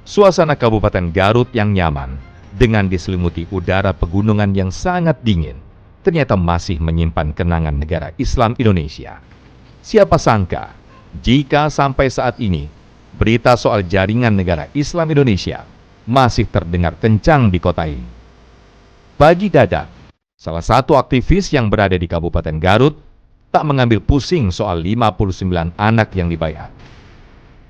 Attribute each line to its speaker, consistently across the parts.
Speaker 1: Suasana Kabupaten Garut yang nyaman, dengan diselimuti udara pegunungan yang sangat dingin, ternyata masih menyimpan kenangan negara Islam Indonesia. Siapa sangka, jika sampai saat ini, berita soal jaringan negara Islam Indonesia masih terdengar kencang di kota ini. Bagi Dadan, salah satu aktivis yang berada di Kabupaten Garut, tak mengambil pusing soal 59 anak yang dibayar.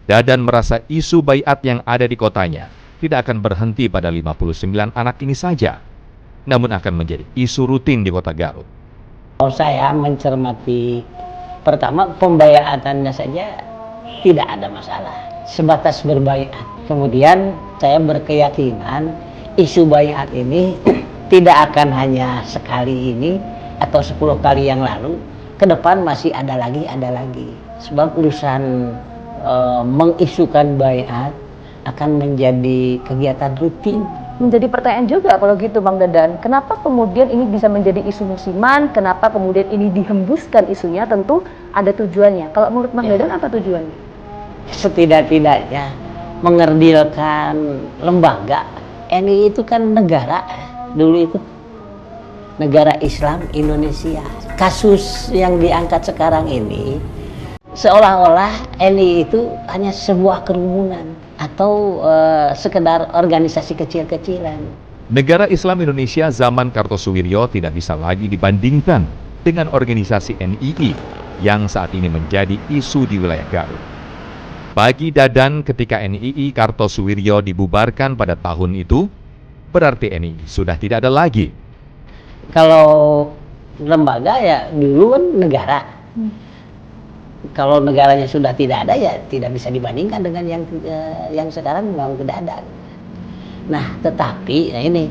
Speaker 1: Dadan merasa isu baiat yang ada di kotanya tidak akan berhenti pada 59 anak ini saja, namun akan menjadi isu rutin di kota Garut.
Speaker 2: Kalau saya mencermati, pertama pembaiatannya saja tidak ada masalah, sebatas berbaiat. Kemudian saya berkeyakinan isu baiat ini tidak akan hanya sekali ini atau 10 kali yang lalu, ke depan masih ada lagi. Sebab urusan mengisukan baiat akan menjadi kegiatan rutin.
Speaker 3: Menjadi pertanyaan juga kalau gitu Bang Dadan, kenapa kemudian ini bisa menjadi isu musiman, kenapa kemudian ini dihembuskan isunya, tentu ada tujuannya. Kalau menurut Bang Dadan apa tujuannya?
Speaker 2: Setidak-tidaknya mengerdilkan lembaga. NI itu kan negara, dulu itu negara Islam Indonesia. Kasus yang diangkat sekarang ini seolah-olah NI itu hanya sebuah kerumunan atau sekedar organisasi kecil-kecilan.
Speaker 1: Negara Islam Indonesia zaman Kartosuwiryo tidak bisa lagi dibandingkan dengan organisasi NII yang saat ini menjadi isu di wilayah Garut. Bagi Dadan, ketika NII Kartosuwiryo dibubarkan pada tahun itu, berarti NII sudah tidak ada lagi.
Speaker 2: Kalau lembaga ya dulu kan negara. Kalau negaranya sudah tidak ada ya tidak bisa dibandingkan dengan yang sekarang memang tidak ada. Nah, tetapi ya ini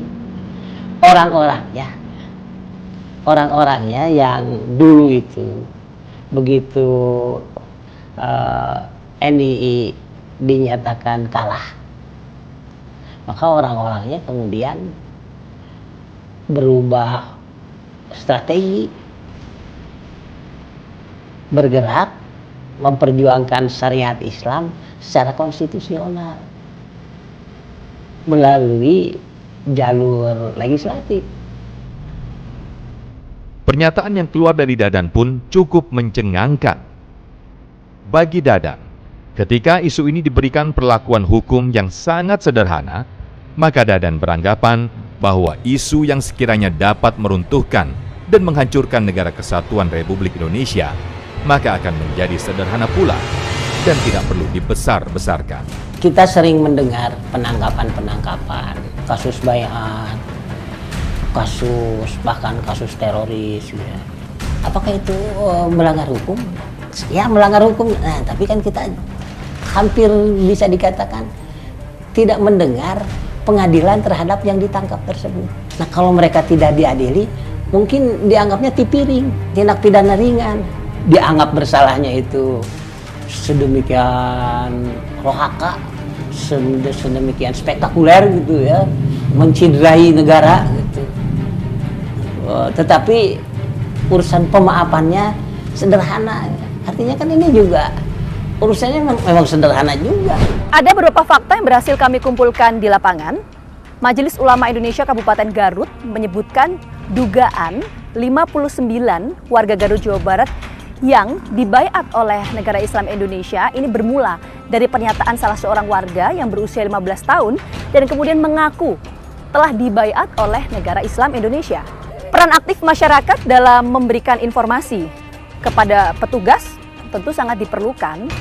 Speaker 2: orang-orangnya yang dulu itu begitu NII dinyatakan kalah, maka orang-orangnya kemudian berubah strategi, bergerak memperjuangkan syariat Islam secara konstitusional melalui jalur legislatif.
Speaker 1: Pernyataan yang keluar dari Dadan pun cukup mencengangkan. Bagi Dadan, ketika isu ini diberikan perlakuan hukum yang sangat sederhana, maka Dadan beranggapan bahwa isu yang sekiranya dapat meruntuhkan dan menghancurkan negara kesatuan Republik Indonesia, maka akan menjadi sederhana pula dan tidak perlu dibesar-besarkan.
Speaker 2: Kita sering mendengar penangkapan-penangkapan, kasus baiat, bahkan kasus teroris. Ya. Apakah itu melanggar hukum? Ya, melanggar hukum. Nah, tapi kan kita hampir bisa dikatakan tidak mendengar pengadilan terhadap yang ditangkap tersebut. Nah, kalau mereka tidak diadili, mungkin dianggapnya tipiring, tindak pidana ringan. Dianggap bersalahnya itu sedemikian rohaka, sedemikian spektakuler gitu ya, menciderai negara gitu. Tetapi urusan pemaafannya sederhana. Artinya kan ini juga urusannya memang sederhana juga.
Speaker 3: Ada beberapa fakta yang berhasil kami kumpulkan di lapangan. Majelis Ulama Indonesia Kabupaten Garut menyebutkan dugaan 59 warga Garut, Jawa Barat yang dibaiat oleh negara Islam Indonesia ini bermula dari pernyataan salah seorang warga yang berusia 15 tahun dan kemudian mengaku telah dibaiat oleh negara Islam Indonesia. Peran aktif masyarakat dalam memberikan informasi kepada petugas tentu sangat diperlukan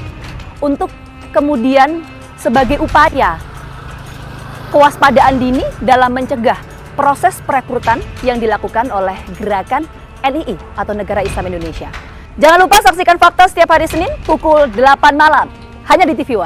Speaker 3: untuk kemudian sebagai upaya kewaspadaan dini dalam mencegah proses perekrutan yang dilakukan oleh gerakan NII atau Negara Islam Indonesia. Jangan lupa saksikan Fakta setiap hari Senin pukul 8 malam hanya di TV One.